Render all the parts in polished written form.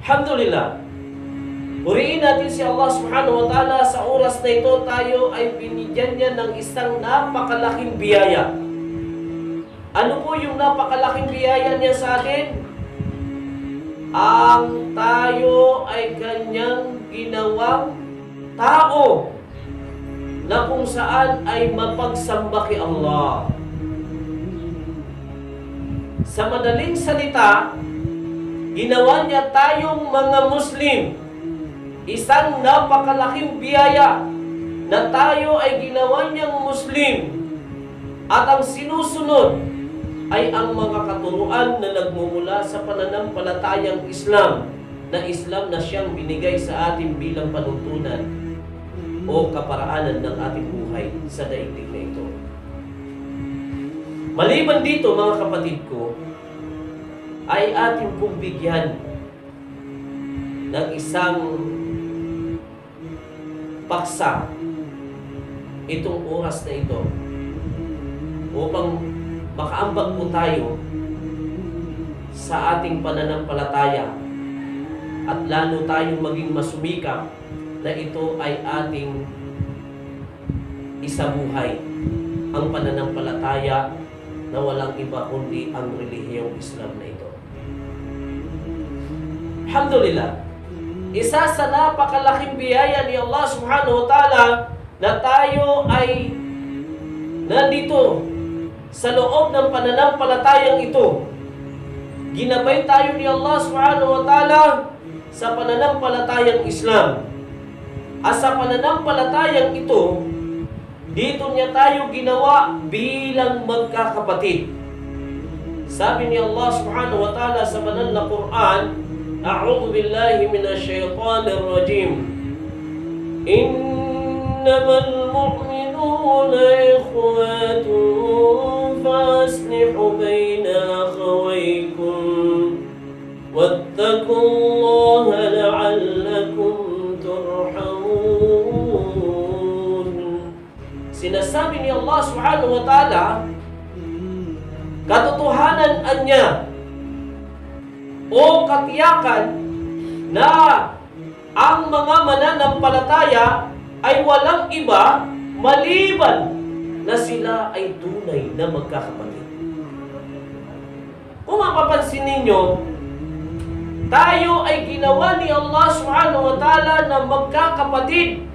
Alhamdulillah. Purihin natin si Allah subhanahu wa ta'ala. Sa oras na ito, tayo ay binigyan niya ng isang napakalaking biyaya. Ano po yung napakalaking biyaya niya sa atin? Ang tayo ay kanyang ginawang tao na kung saan ay mapagsamba kay Allah. Sa madaling salita, ginawa niya tayong mga Muslim. Isang napakalaking biyaya na tayo ay ginawa niyang Muslim. At ang sinusunod ay ang mga katuruan na nagmumula sa pananampalatayang Islam, na Islam na siyang binigay sa atin bilang panuntunan o kaparaanan ng ating buhay sa daigdig na ito. Maliban dito, mga kapatid ko, ay ating pong bigyan ng isang paksa itong oras na ito upang makaambag po tayo sa ating pananampalataya at lalo tayong maging masumikap na ito ay ating isabuhay, ang pananampalataya na walang iba kundi ang relihiyong Islam na ito. Alhamdulillah, isa sa napakalaking biyaya ni Allah subhanahu wa ta'ala na tayo ay nandito sa loob ng pananampalatayang ito. Ginabay tayo ni Allah subhanahu wa ta'ala sa pananampalatayang Islam. At sa pananampalatayang ito, dito niya tayo ginawa bilang magkakapatid. Sabi ni Allah subhanahu wa ta'ala sa banal na Quran, A'udhu billahi minash shaitanir rajim. Innamal mu'minuna ikhwatun faslihu baina akhawaykum wattaqullaha la'allakum turhamun. Sinasabi ni Allah subhanahu wa ta'ala, katotohanan niya o katiyakan na ang mga mananampalataya ay walang iba maliban na sila ay tunay na magkakapatid. Kung mapapansin ninyo, tayo ay ginawa ni Allah subhanahu wa ta'ala na magkakapatid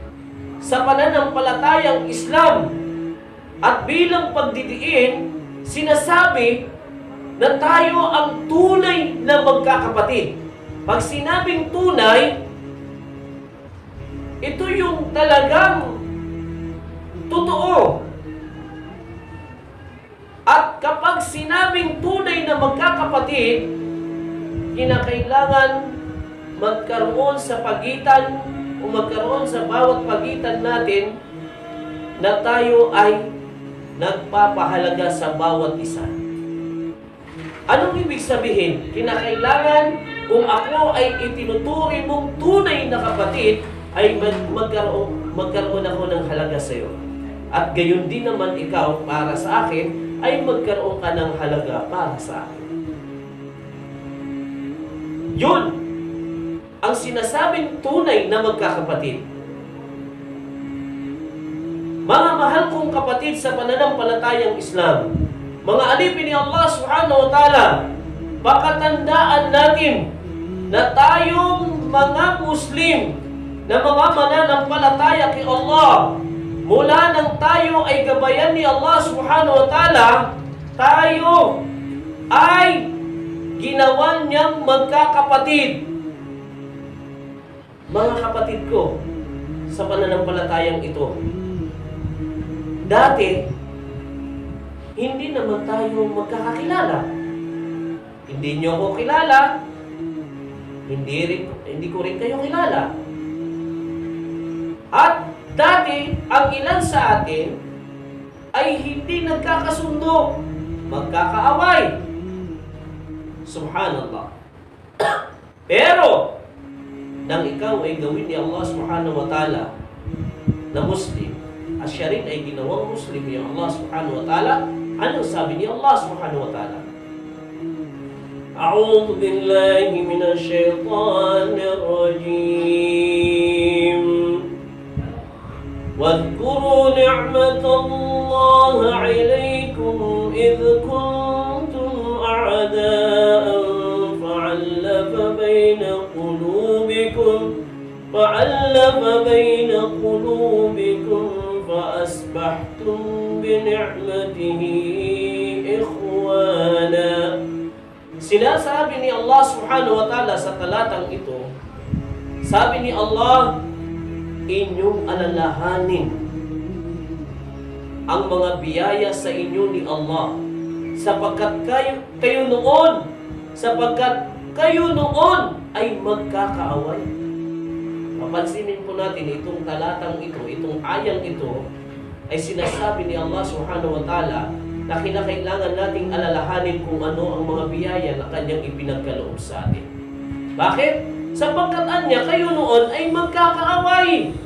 sa pananampalatayang Islam. At bilang pagdidiin, sinasabi na tayo ang tunay na magkakapatid. Pag sinabing tunay, ito yung talagang totoo. At kapag sinabing tunay na magkakapatid, kinakailangan magkaroon sa pagitan o magkaroon sa bawat pagitan natin na tayo ay nagpapahalaga sa bawat isa. Anong ibig sabihin? Kinakailangan kung ako ay itinuturing mong tunay na kapatid, ay magkaroon ako ng halaga sa iyo. At gayon din naman ikaw para sa akin, ay magkaroon ka ng halaga para sa akin. Yun ang sinasabing tunay na magkakapatid. Mga mahal kong kapatid sa pananampalatayang Islam, mga alipin ni Allah subhanahu wa ta'ala, pakatandaan natin na tayong mga Muslim na mga mananampalataya kay Allah, mula nang tayo ay gabayan ni Allah subhanahu wa ta'ala, tayo ay ginawa niyang magkakapatid. Mga kapatid ko sa pananampalatayang ito, dati hindi naman tayo magkakakilala. Hindi niyo ako kilala, hindi ko rin kayo kilala. At dati, ang ilan sa atin ay hindi nagkakasundo, magkakaaway. Subhanallah. Pero, nang ikaw ay gawin ni Allah subhanahu wa ta'ala na Muslim, at siya rin ay ginawang Muslim ni Allah subhanahu wa ta'ala, anong sabi ni Allah subhanahu wa ta'ala? A'udhu billahi minash shaitanir الله عليكم إذ كنتم أعداء فألف بين قلوبكم فأصبحتم بنعمته إخوانا. Sinasabi ni Allah subhanahu wa ta'ala sa talatang ito, sabi ni Allah, inyong alalahanin ang mga biyaya sa inyo ni Allah sapagkat kayo noon ay magkakaaway. Papansinin po natin itong talatang ito, itong ayang ito ay sinasabi ni Allah subhanahu wa ta'ala na kinakailangan nating alalahanin kung ano ang mga biyaya na kanyang ipinagkaloob sa atin. Bakit? Sapagkat anya kayo noon ay magkakaaway.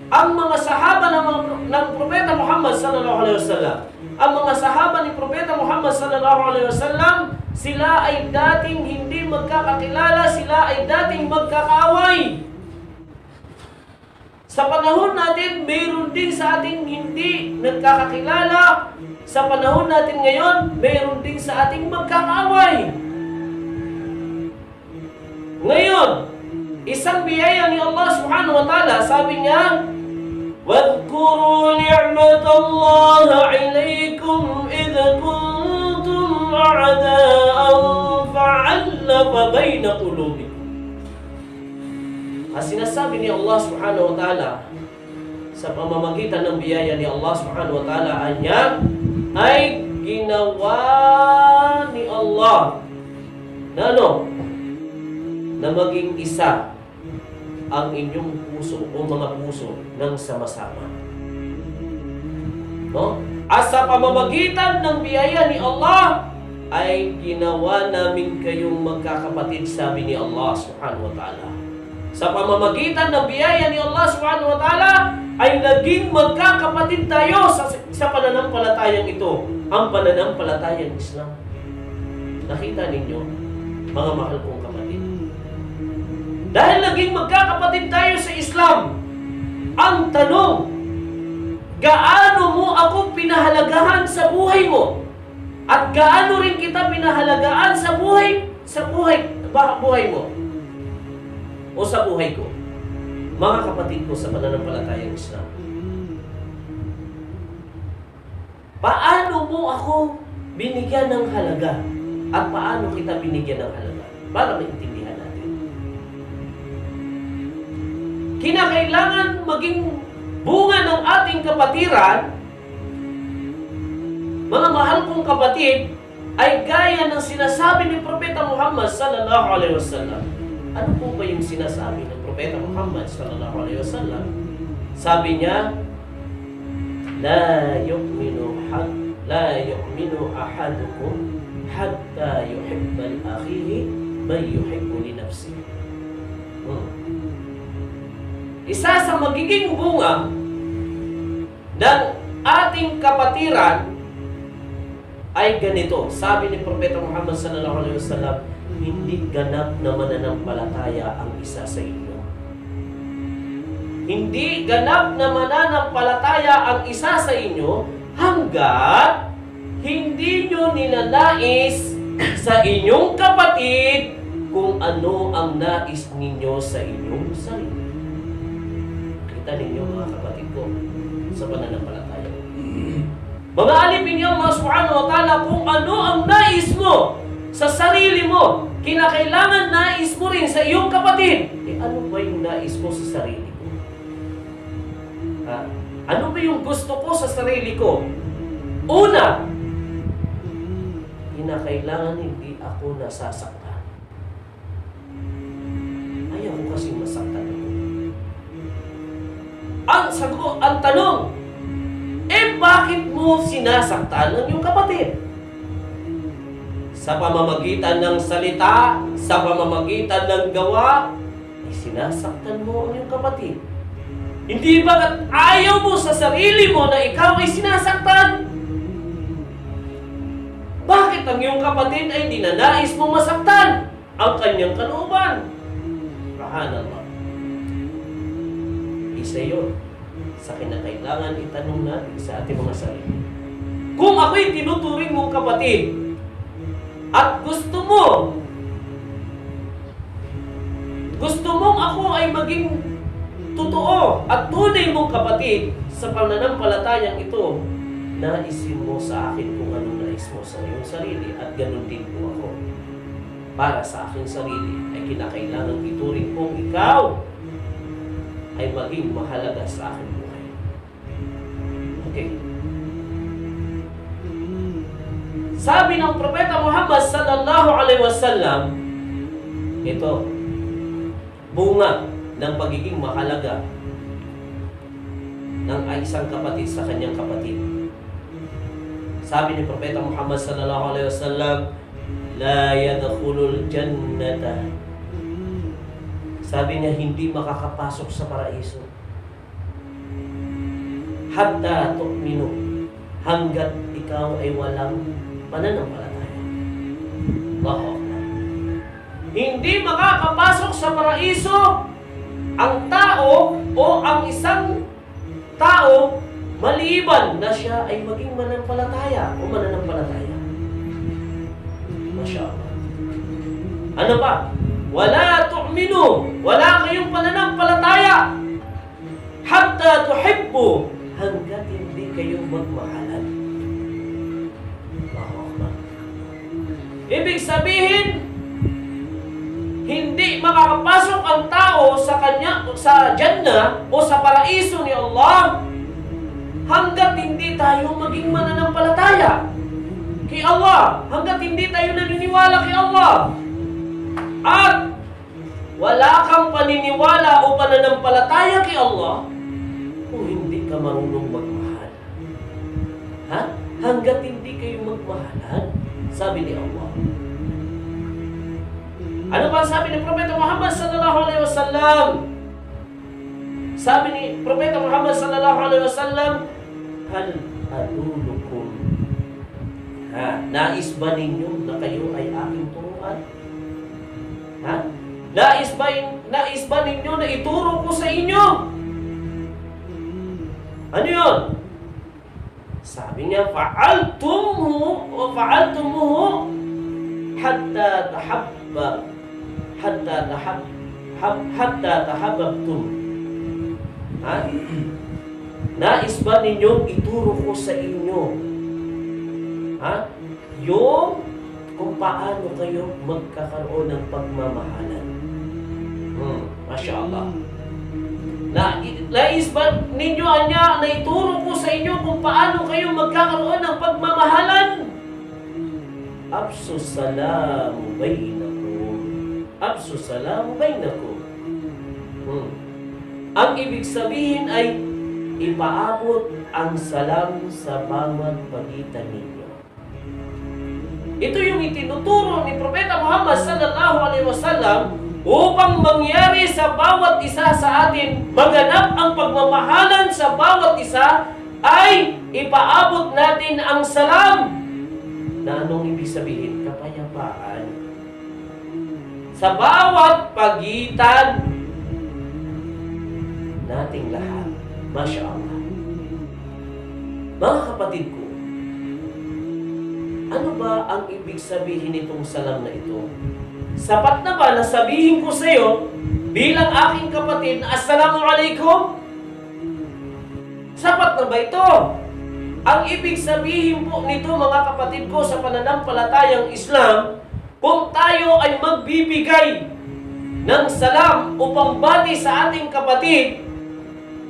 Ang mga sahaba ng Propeta Muhammad sallallahu alaihi wasallam, ang mga sahaba ni Propeta Muhammad sallallahu alaihi wasallam, sila ay dating hindi magkakakilala, sila ay dating magkakaaway. Sa panahon natin, mayroon din sa ating hindi nagkakakilala. Sa panahon natin ngayon, mayroon din sa ating magkakaaway. Ngayon, isang biyaya ni Allah subhanahu wa ta'ala, sabi niya, وَاذْكُرُوا نِعْمَةَ اللَّهِ عَلَيْكُمْ إِذْ كُنْتُمْ أَعْدَاءً فَأَلَّفَ بَيْنَ قُلُوبِكُمْ. Ang sinasabi ni Allah subhanahu wa ta'ala sa pamamagitan ng biyaya ni Allah subhanahu wa ta'ala ay ginawa ni Allah na maging isa ang inyong puso o mga puso ng sama-sama. At sa pamamagitan ng biyaya ni Allah ay ginawa namin kayong magkakapatid, sabi ni Allah subhanahu wa ta'ala. Sa pamamagitan ng biyaya ni Allah subhanahu wa ta'ala ay naging magkakapatid tayo sa pananampalatayang ito, ang pananampalatayang Islam. Nakita ninyo, mga mahal kong kapatid, dahil naging magkakapatid tayo sa Islam, ang tanong, gaano mo ako pinahalagahan sa buhay mo? At gaano rin kita pinahalagaan sa buhay mo? O sa buhay ko, mga kapatid ko sa pananampalatayang Islam. Paano mo ako binigyan ng halaga? At paano kita binigyan ng halaga? Para maintindihan natin. Kinakailangan maging bunga ng ating kapatiran, mga mahal kong kapatid, ay gaya ng sinasabi ni Propeta Muhammad sallallahu alaihi wasallam. Ano po ba yung sinasabi ng Propeta Muhammad sallallahu alaihi wasallam? Sabi niya, La yu'minu ahadukum hatta yuhibba li akhihi ma yuhibbu li nafsihi. Isa sa magiging bunga ng ating kapatiran ay ganito. Sabi ni Propeta Muhammad sallallahu alaihi wasallam, hindi ganap na mananampalataya ang isa sa inyo. Hindi ganap na mananampalataya ang isa sa inyo hanggat hindi nyo ninanais sa inyong kapatid kung ano ang nais ninyo sa inyong sarili. Kita ninyo mga kapatid ko sa pananampalataya. Mga alipin niyo Allah subhanahu wa ta'ala, kung ano ang nais mo sa sarili mo, kinakailangan nais mo rin sa iyong kapatid. Ano ba yung nais mo sa sarili ko? Ano ba yung gusto ko sa sarili ko? Una, kinakailangan hindi ako nasasaktan. Ayaw ko kasi masaktan ako. Ang tanong, bakit mo sinasaktan ang iyong kapatid? Sa pamamagitan ng salita, sa pamamagitan ng gawa, ay sinasaktan mo ang iyong kapatid. Hindi ba ayaw mo sa sarili mo na ikaw ay sinasaktan? Bakit ang iyong kapatid ay dinanais mo masaktan ang kanyang kalooban? Subhanallah. Isa yun sa kinakailangan itanong natin sa ating mga sarili. Kung ako'y tinuturing mong kapatid at gusto mong ako ay maging totoo at tunay mong kapatid sa pananampalatayang ito, naisin mo sa akin kung anong nais mo sa iyong sarili at ganun din po ako. Para sa aking sarili ay kinakailangan ituring kong ikaw ay maging mahalaga sa aking buhay. Okay. Sabi ng Propeta Muhammad sallallahu alaihi wasallam, ito, bunga ng pagiging mahalaga ng isang kapatid sa kanyang kapatid. Sabi ni Propeta Muhammad sallallahu alaihi wasallam, la yadkhulul jannata. Sabi niya, hindi makakapasok sa paraiso hatta tu'minu, hanggat ikaw ay walang pananampalataya. Allahu Akbar. Hindi makakapasok sa paraiso ang tao o ang isang tao maliban na siya ay maging mananampalataya o mananampalataya. Masya Allah. Ano ba? Wala tu'minu, wala kayong pananampalataya hatta tuhibbu, hanggat hindi kayo magmahalan. Allahu Akbar. Ibig sabihin, hindi makakapasok ang tao sa Jannah o sa paraiso ni Allah hanggat hindi tayo maging mananampalataya kay Allah, hanggat hindi tayo naniniwala kay Allah. At wala kang paniniwala o pananampalataya kay Allah kung hindi ka marunong magmahal. Ha? Hanggat hindi kayo magmahalan, sabi ni Allah. Ano ba sabi ni Propeta Muhammad sallallahu alaihi wasallam? Sabi ni Propeta Muhammad sallallahu alaihi wasallam, hal adulukum. Nais ba ninyo na kayo ay aking turuan? Nais ba ninyo na ituro ko sa inyo? Ano yun? Sabi niya, fa'altumuhu hatta tahabbtum. Nais ba ninyong ituro ko sa inyo yung kung paano kayo magkakaroon ng pagmamahalan? Masya Allah. Nais ba ninyo na ituro ko sa inyo kung paano kayo magkakaroon ng pagmamahalan? Absus salamu bainakum. Absus salamu bainakum. Ang ibig sabihin ay ipaabot ang salam sa bawat pagitan ninyo. Ito yung itinuturo ni Propeta Muhammad sallallahu alaihi wasallam upang mangyari sa bawat isa sa atin, maganap ang pagmamahalan sa bawat isa, ay ipaabot natin ang salam. Na anong ibig sabihin? Kapayapaan sa bawat pagitan nating lahat. Masya Allah. Mga kapatid ko, ano ba ang ibig sabihin nitong salam na ito? Sapat na ba na sabihin ko sa iyo bilang aking kapatid na Assalamualaikum? Sapat na ba ito? Ang ibig sabihin po nito, mga kapatid ko, sa pananampalatayang Islam, kung tayo ay magbibigay ng salam o pambati sa ating kapatid,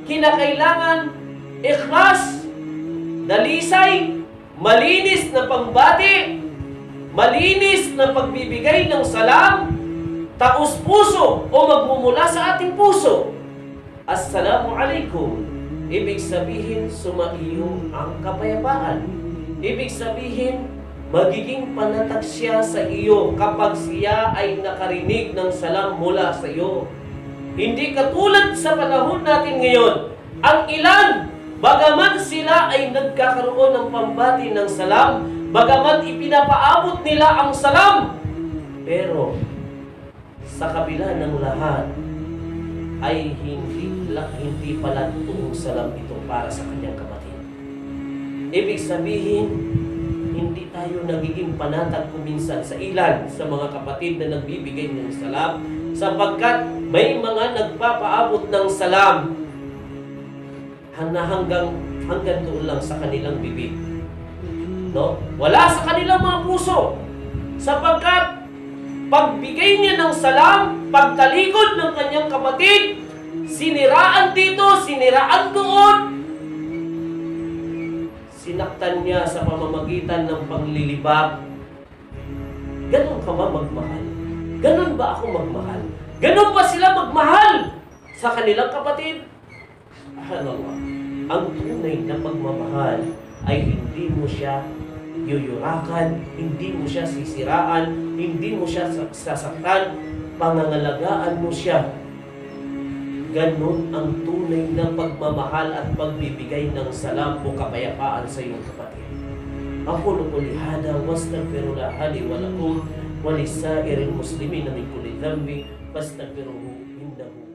kinakailangan ikhlas, dalisay, malinis na pambati, malinis na pagbibigay ng salam, taos puso o magmumula sa ating puso. Assalamualaikum. Ibig sabihin, sumaiyo ang kapayapaan. Ibig sabihin, magiging panatag siya sa iyo kapag siya ay nakarinig ng salam mula sa iyo. Hindi katulad sa panahon natin ngayon, ang ilan, bagaman sila ay nagkakaroon ng pambati ng salam, bagaman ipinapaabot nila ang salam, pero sa kabila ng lahat, ay hindi pala totoong salam ito para sa kanyang kapatid. Ibig sabihin, hindi tayo nagiging panatag kuminsan sa ilan sa mga kapatid na nagbibigay ng salam sapagkat may mga nagpapaabot ng salam hanggang doon lang sa kanilang bibig. No? Wala sa kanilang mga puso sapagkat pagbigay niya ng salam, pagtalikod ng kanyang kapatid, siniraan dito, siniraan doon, sinaktan niya sa pamamagitan ng panglilibag. Ganon ka ba magmahal? Ganon ba ako magmahal? Ganon ba sila magmahal sa kanilang kapatid? Subhanallah. Ang tunay na pagmamahal ay hindi mo siya yuyurakan, hindi mo siya sisiraan, hindi mo siya sasaktan, pangangalagaan mo siya. Ganon ang tunay na pagmamahal at pagbibigay ng salam o kapayapaan sa iyong kapatid. Aqulu quli hada wastaghfirullah li wa lakum wa lisairil muslimina min kulli dhanbi fastaghfiruhu innahu